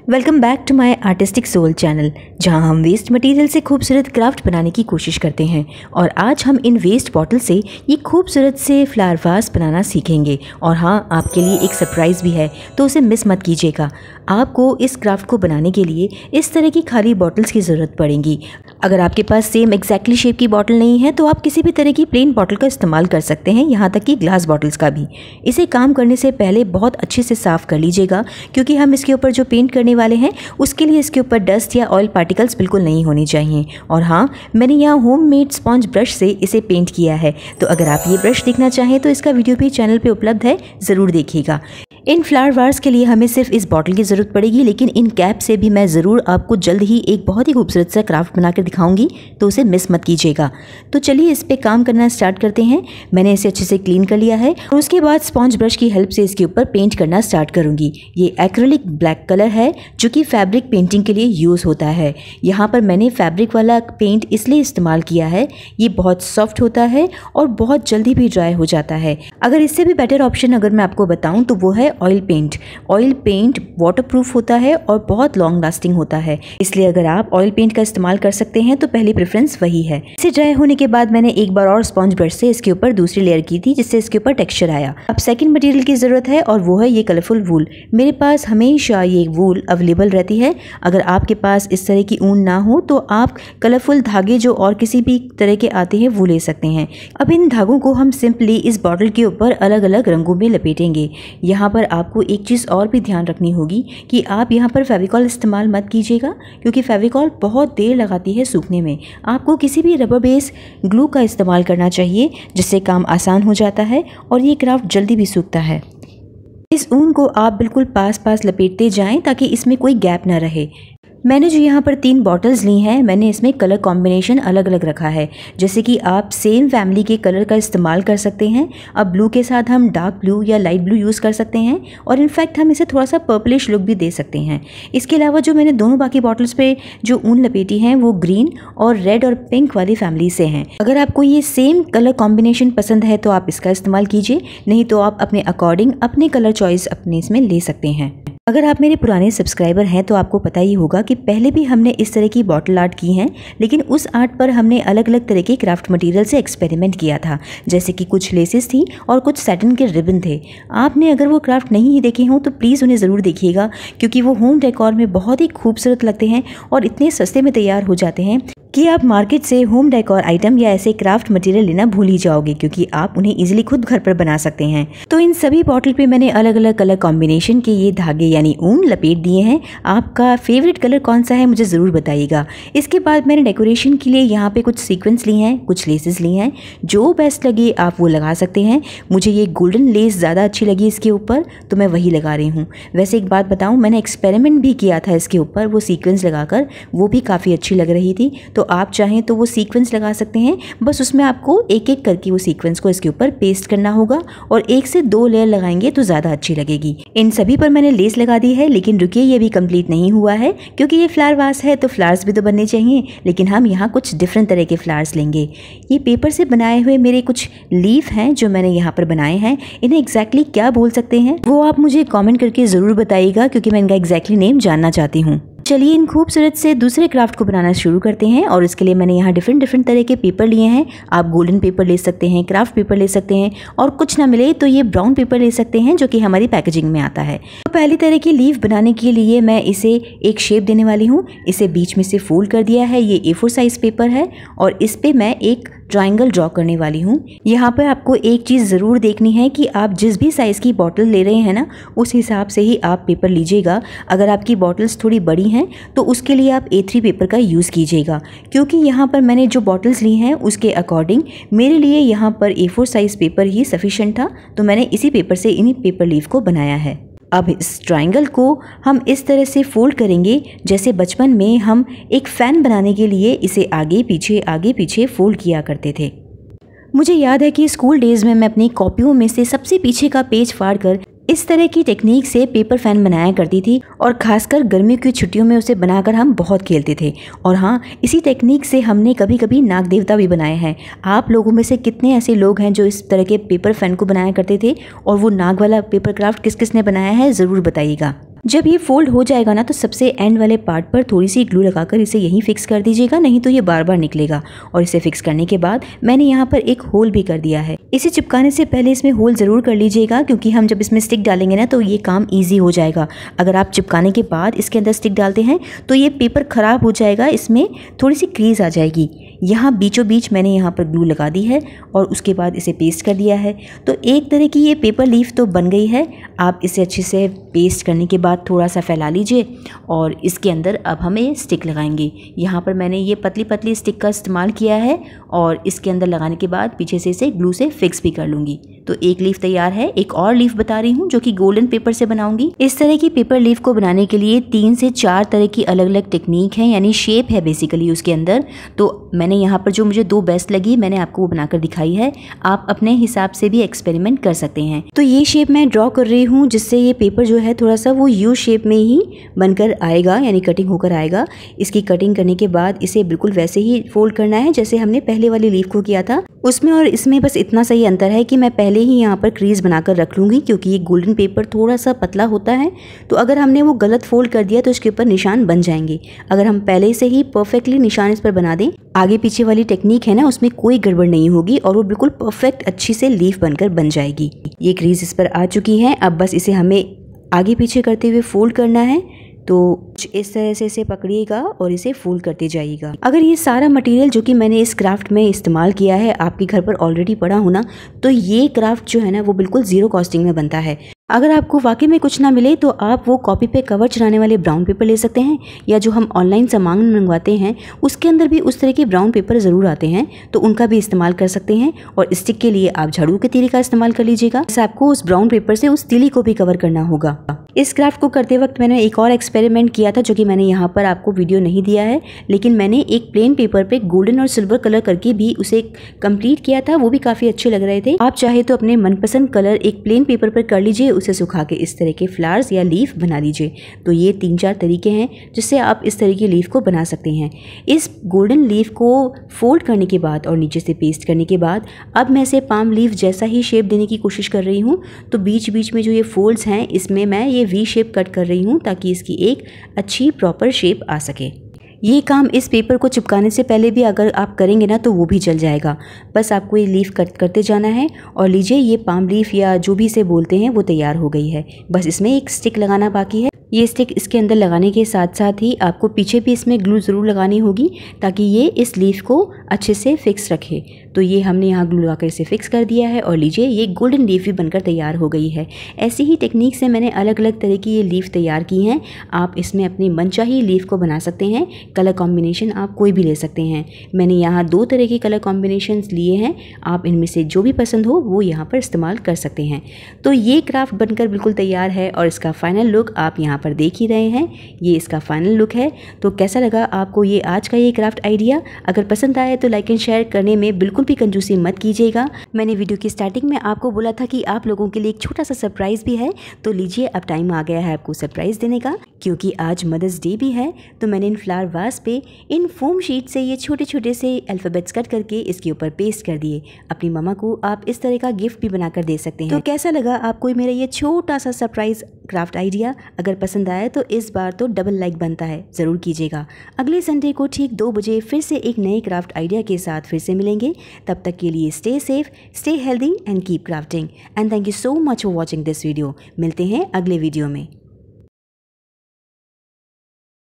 Welcome back to my artistic soul channel, जहां हम waste material से खूबसूरत क्राफ्ट बनाने की कोशिश करते हैं। और आज हम इन वेस्ट बॉटल से ये खूबसूरत से फ्लावर वास बनाना सीखेंगे। और हाँ, आपके लिए एक सरप्राइज़ भी है, तो उसे मिस मत कीजिएगा। आपको इस क्राफ्ट को बनाने के लिए इस तरह की खाली बॉटल्स की ज़रूरत पड़ेगी। अगर आपके पास सेम एग्जैक्टली शेप की बॉटल नहीं है तो आप किसी भी तरह की प्लेन बॉटल का इस्तेमाल कर सकते हैं, यहाँ तक कि ग्लास बॉटल्स का भी। इसे काम करने से पहले बहुत अच्छे से साफ़ कर लीजिएगा, क्योंकि हम इसके ऊपर जो पेंट करने वाले हैं उसके लिए इसके ऊपर डस्ट या ऑयल पार्टिकल्स बिल्कुल नहीं होनी चाहिए। और हाँ, मैंने यहाँ होममेड स्पॉन्ज ब्रश से इसे पेंट किया है, तो अगर आप ये ब्रश देखना चाहें तो इसका वीडियो भी चैनल पे उपलब्ध है, ज़रूर देखिएगा। इन फ्लावर वार्स के लिए हमें सिर्फ इस बॉटल की ज़रूरत पड़ेगी, लेकिन इन कैप से भी मैं ज़रूर आपको जल्द ही एक बहुत ही खूबसूरत सा क्राफ्ट बनाकर दिखाऊंगी, तो उसे मिस मत कीजिएगा। तो चलिए इस पे काम करना स्टार्ट करते हैं। मैंने इसे अच्छे से क्लीन कर लिया है और उसके बाद स्पॉन्ज ब्रश की हेल्प से इसके ऊपर पेंट करना स्टार्ट करूँगी। ये एक्रेलिक ब्लैक कलर है जो कि फैब्रिक पेंटिंग के लिए यूज़ होता है। यहाँ पर मैंने फैब्रिक वाला पेंट इसलिए इस्तेमाल किया है, ये बहुत सॉफ्ट होता है और बहुत जल्दी भी ड्राई हो जाता है। अगर इससे भी बेटर ऑप्शन अगर मैं आपको बताऊँ तो वो है oil paint. Oil paint waterproof होता है और बहुत लॉन्ग लास्टिंग होता है, इसलिए अगर आप ऑयल पेंट का इस्तेमाल कर सकते हैं तो पहली प्रेफरेंस वही है। इसे ड्राई होने के बाद मैंने एक बार और स्पॉन्ज ब्रश से इसके ऊपर दूसरी लेयर की थी, जिससे इसके ऊपर टेक्सचर आया। अब सेकंड मटेरियल की ज़रूरत है और वो है ये कलरफुल वूल। मेरे पास हमेशा ये वूल अवेलेबल रहती है। अगर आपके पास इस तरह की ऊन ना हो तो आप कलरफुल धागे जो और किसी भी तरह के आते हैं वो ले सकते हैं। अब इन धागों को हम सिंपली इस बॉटल के ऊपर अलग अलग रंगों में लपेटेंगे। यहाँ पर आपको एक चीज़ और भी ध्यान रखनी होगी कि आप यहाँ पर फेविकॉल इस्तेमाल मत कीजिएगा, क्योंकि फेविकॉल बहुत देर लगाती है सूखने में। आपको किसी भी रबर बेस ग्लू का इस्तेमाल करना चाहिए, जिससे काम आसान हो जाता है और ये क्राफ्ट जल्दी भी सूखता है। इस ऊन को आप बिल्कुल पास पास लपेटते जाएं ताकि इसमें कोई गैप ना रहे। मैंने जो यहाँ पर 3 बॉटल्स ली हैं, मैंने इसमें कलर कॉम्बिनेशन अलग अलग रखा है, जैसे कि आप सेम फैमिली के कलर का इस्तेमाल कर सकते हैं। अब ब्लू के साथ हम डार्क ब्लू या लाइट ब्लू यूज़ कर सकते हैं, और इनफैक्ट हम इसे थोड़ा सा पर्पलिश लुक भी दे सकते हैं। इसके अलावा जो मैंने दोनों बाकी बॉटल्स पे जो ऊन लपेटी हैं वो ग्रीन और रेड और पिंक वाली फैमिली से हैं। अगर आपको ये सेम कलर कॉम्बिनेशन पसंद है तो आप इसका इस्तेमाल कीजिए, नहीं तो आप अपने अकॉर्डिंग अपने कलर चॉइस अपने इसमें ले सकते हैं। अगर आप मेरे पुराने सब्सक्राइबर हैं तो आपको पता ही होगा कि पहले भी हमने इस तरह की बॉटल आर्ट की हैं, लेकिन उस आर्ट पर हमने अलग अलग तरह के क्राफ्ट मटेरियल से एक्सपेरिमेंट किया था, जैसे कि कुछ लेसेस थी और कुछ सैटिन के रिबन थे। आपने अगर वो क्राफ्ट नहीं देखे हों तो प्लीज़ उन्हें ज़रूर देखिएगा, क्योंकि वो होम डेकोर में बहुत ही खूबसूरत लगते हैं और इतने सस्ते में तैयार हो जाते हैं कि आप मार्केट से होम डेकोर आइटम या ऐसे क्राफ्ट मटेरियल लेना भूल ही जाओगे, क्योंकि आप उन्हें इजीली खुद घर पर बना सकते हैं। तो इन सभी बॉटल पे मैंने अलग अलग कलर कॉम्बिनेशन के ये धागे यानी ऊन लपेट दिए हैं। आपका फेवरेट कलर कौन सा है मुझे ज़रूर बताइएगा। इसके बाद मैंने डेकोरेशन के लिए यहाँ पे कुछ सीक्वेंस ली हैं, कुछ लेसेस ली हैं। जो बेस्ट लगे आप वो लगा सकते हैं। मुझे ये गोल्डन लेस ज़्यादा अच्छी लगी इसके ऊपर, तो मैं वही लगा रही हूँ। वैसे एक बात बताऊँ, मैंने एक्सपेरिमेंट भी किया था इसके ऊपर, वो सीक्वेंस लगाकर, वो भी काफ़ी अच्छी लग रही थी। तो आप चाहें तो वो सीक्वेंस लगा सकते हैं, बस उसमें आपको एक एक करके वो सीक्वेंस को इसके ऊपर पेस्ट करना होगा, और 1 से 2 लेयर लगाएंगे तो ज़्यादा अच्छी लगेगी। इन सभी पर मैंने लेस लगा दी है, लेकिन रुकिए, ये भी कंप्लीट नहीं हुआ है, क्योंकि ये फ्लावर वास है तो फ्लावर्स भी तो बनने चाहिए। लेकिन हम यहाँ कुछ डिफरेंट तरह के फ्लावर्स लेंगे। ये पेपर से बनाए हुए मेरे कुछ लीफ हैं जो मैंने यहाँ पर बनाए हैं। इन्हें एग्जैक्टली क्या बोल सकते हैं वो आप मुझे कॉमेंट करके ज़रूर बताइएगा, क्योंकि मैं इनका एग्जैक्टली नेम जानना चाहती हूँ। चलिए इन खूबसूरत से दूसरे क्राफ्ट को बनाना शुरू करते हैं। और इसके लिए मैंने यहाँ डिफरेंट तरह के पेपर लिए हैं। आप गोल्डन पेपर ले सकते हैं, क्राफ्ट पेपर ले सकते हैं, और कुछ ना मिले तो ये ब्राउन पेपर ले सकते हैं जो कि हमारी पैकेजिंग में आता है। तो पहली तरह की लीफ बनाने के लिए मैं इसे एक शेप देने वाली हूँ। इसे बीच में से फोल्ड कर दिया है। ये A4 साइज पेपर है और इस पर मैं एक ट्रायंगल ड्रॉ करने वाली हूँ। यहाँ पर आपको एक चीज़ ज़रूर देखनी है कि आप जिस भी साइज़ की बॉटल ले रहे हैं ना, उस हिसाब से ही आप पेपर लीजिएगा। अगर आपकी बॉटल्स थोड़ी बड़ी हैं तो उसके लिए आप A3 पेपर का यूज़ कीजिएगा, क्योंकि यहाँ पर मैंने जो बॉटल्स ली हैं उसके अकॉर्डिंग मेरे लिए यहाँ पर A4 साइज़ पेपर ही सफिशेंट था, तो मैंने इसी पेपर से इन पेपर लीफ को बनाया है। अब इस ट्रायंगल को हम इस तरह से फोल्ड करेंगे जैसे बचपन में हम एक फ़ैन बनाने के लिए इसे आगे पीछे फोल्ड किया करते थे। मुझे याद है कि स्कूल डेज़ में मैं अपनी कॉपियों में से सबसे पीछे का पेज फाड़कर इस तरह की टेक्निक से पेपर फैन बनाया करती थी, और खासकर गर्मियों की छुट्टियों में उसे बनाकर हम बहुत खेलते थे। और हाँ, इसी टेक्निक से हमने कभी कभी नाग देवता भी बनाए हैं। आप लोगों में से कितने ऐसे लोग हैं जो इस तरह के पेपर फैन को बनाया करते थे, और वो नाग वाला पेपर क्राफ्ट किस किस ने बनाया है ज़रूर बताइएगा। जब ये फोल्ड हो जाएगा ना तो सबसे एंड वाले पार्ट पर थोड़ी सी ग्लू लगाकर इसे यहीं फिक्स कर दीजिएगा, नहीं तो ये बार बार निकलेगा। और इसे फिक्स करने के बाद मैंने यहाँ पर एक होल भी कर दिया है। इसे चिपकाने से पहले इसमें होल ज़रूर कर लीजिएगा, क्योंकि हम जब इसमें स्टिक डालेंगे ना तो ये काम ईजी हो जाएगा। अगर आप चिपकाने के बाद इसके अंदर स्टिक डालते हैं तो ये पेपर ख़राब हो जाएगा, इसमें थोड़ी सी क्रीज आ जाएगी। यहाँ बीचों बीच मैंने यहाँ पर ग्लू लगा दी है और उसके बाद इसे पेस्ट कर दिया है। तो एक तरह की ये पेपर लीफ तो बन गई है। आप इसे अच्छे से पेस्ट करने के बाद थोड़ा सा फैला लीजिए और इसके अंदर अब हमें स्टिक लगाएंगे। यहाँ पर मैंने ये पतली पतली स्टिक का इस्तेमाल किया है और इसके अंदर लगाने के बाद पीछे से इसे ग्लू से फिक्स भी कर लूँगी। तो एक लीफ तैयार है। एक और लीफ बता रही हूँ जो कि गोल्डन पेपर से बनाऊंगी। इस तरह की पेपर लीफ को बनाने के लिए 3 से 4 तरह की अलग अलग टेक्निक है, यानी शेप है बेसिकली उसके अंदर। तो मैंने यहाँ पर जो मुझे 2 बेस्ट लगी मैंने आपको वो बनाकर दिखाई है। आप अपने हिसाब से भी एक्सपेरिमेंट कर सकते हैं। तो ये शेप मैं ड्रॉ कर रही हूँ जिससे ये पेपर जो है थोड़ा सा वो यू शेप में ही बनकर आएगा, यानी कटिंग होकर आएगा। इसकी कटिंग करने के बाद इसे बिल्कुल वैसे ही फोल्ड करना है जैसे हमने पहले वाली लीफ को किया था उसमें। और इसमें बस इतना सही अंतर है कि मैं पहले ही यहाँ पर क्रीज बनाकर रख लूँगी, क्योंकि ये गोल्डन पेपर थोड़ा सा पतला होता है। तो अगर हमने वो गलत फोल्ड कर दिया तो इसके ऊपर निशान बन जाएंगे। अगर हम पहले से ही परफेक्टली निशान इस पर बना दें, आगे पीछे वाली टेक्निक है ना, उसमें कोई गड़बड़ नहीं होगी और वो बिल्कुल परफेक्ट अच्छी से लीफ बनकर बन जाएगी। ये क्रीज इस पर आ चुकी है। अब बस इसे हमें आगे पीछे करते हुए फोल्ड करना है। तो इस तरह से इसे पकड़िएगा और इसे फोल्ड करते जाइएगा। अगर ये सारा मटेरियल जो कि मैंने इस क्राफ्ट में इस्तेमाल किया है आपके घर पर ऑलरेडी पड़ा हो ना, तो ये क्राफ्ट जो है ना वो बिल्कुल ज़ीरो कॉस्टिंग में बनता है। अगर आपको वाकई में कुछ ना मिले तो आप वो कॉपी पे कवर चढ़ाने वाले ब्राउन पेपर ले सकते हैं, या जो हम ऑनलाइन सामान मंगवाते हैं उसके अंदर भी उस तरह के ब्राउन पेपर ज़रूर आते हैं, तो उनका भी इस्तेमाल कर सकते हैं। और स्टिक के लिए आप झाड़ू के तीली का इस्तेमाल कर लीजिएगा। इस आपको उस ब्राउन पेपर से उस तीली को भी कवर करना होगा। इस क्राफ्ट को करते वक्त मैंने एक और एक्सपेरिमेंट किया था जो कि मैंने यहाँ पर आपको वीडियो नहीं दिया है, लेकिन मैंने एक प्लेन पेपर पे गोल्डन और सिल्वर कलर करके भी उसे कंप्लीट किया था। वो भी काफ़ी अच्छे लग रहे थे। आप चाहे तो अपने मनपसंद कलर एक प्लेन पेपर पर कर लीजिए, उसे सुखा के इस तरह के फ्लावर्स या लीफ बना लीजिए। तो ये 3-4 तरीके हैं जिससे आप इस तरह की लीफ को बना सकते हैं। इस गोल्डन लीफ को फोल्ड करने के बाद और नीचे से पेस्ट करने के बाद अब मैं इसे पाम लीफ जैसा ही शेप देने की कोशिश कर रही हूँ। तो बीच बीच में जो ये फोल्ड्स हैं इसमें मैं ये वी शेप कट कर रही हूँ ताकि इसकी एक अच्छी प्रॉपर शेप आ सके। ये काम इस पेपर को चिपकाने से पहले भी अगर आप करेंगे ना तो वो भी चल जाएगा। बस आपको ये लीफ कट करते जाना है और लीजिए ये पाम लीफ या जो भी इसे बोलते हैं वो तैयार हो गई है। बस इसमें एक स्टिक लगाना बाकी है। ये स्टिक इसके अंदर लगाने के साथ साथ ही आपको पीछे भी इसमें ग्लू ज़रूर लगानी होगी ताकि ये इस लीफ को अच्छे से फिक्स रखे। तो ये हमने यहाँ ग्लू लगाकर इसे फिक्स कर दिया है और लीजिए ये गोल्डन लीफ भी बनकर तैयार हो गई है। ऐसी ही टेक्निक से मैंने अलग अलग तरह की ये लीफ तैयार की हैं। आप इसमें अपनी मनचाही लीफ को बना सकते हैं। कलर कॉम्बिनेशन आप कोई भी ले सकते हैं। मैंने यहाँ 2 तरह के कलर कॉम्बिनेशंस लिए हैं। आप इनमें से जो भी पसंद हो वो यहाँ पर इस्तेमाल कर सकते हैं। तो ये क्राफ्ट बनकर बिल्कुल तैयार है और इसका फाइनल लुक आप यहाँ पर देख ही रहे हैं। ये इसका फाइनल लुक है। तो कैसा लगा आपको ये आज का ये क्राफ्ट आइडिया? अगर पसंद आए तो लाइक एंड शेयर करने में बिल्कुल भी कंजूसी मत कीजिएगा। मैंने वीडियो की स्टार्टिंग में आपको बोला था कि आप लोगों के लिए एक छोटा सा सरप्राइज भी है। तो लीजिए अब टाइम आ गया है आपको सरप्राइज देने का, क्योंकि आज मदर्स डे भी है। तो मैंने इन फ्लावर वास पे इन फोम शीट से ये छोटे छोटे से अल्फाबेट्स कट करके इसके ऊपर पेस्ट कर दिए। अपनी मम्मा को आप इस तरह का गिफ्ट भी बनाकर दे सकते हैं। तो कैसा लगा आपको मेरा ये छोटा सा सरप्राइज क्राफ्ट आइडिया? अगर पसंद आया तो इस बार तो डबल लाइक बनता है, ज़रूर कीजिएगा। अगले संडे को ठीक 2 बजे फिर से एक नए क्राफ्ट आइडिया के साथ फिर से मिलेंगे। तब तक के लिए stay safe, stay healthy and keep crafting. And thank you so much for watching this video. मिलते हैं अगले वीडियो में।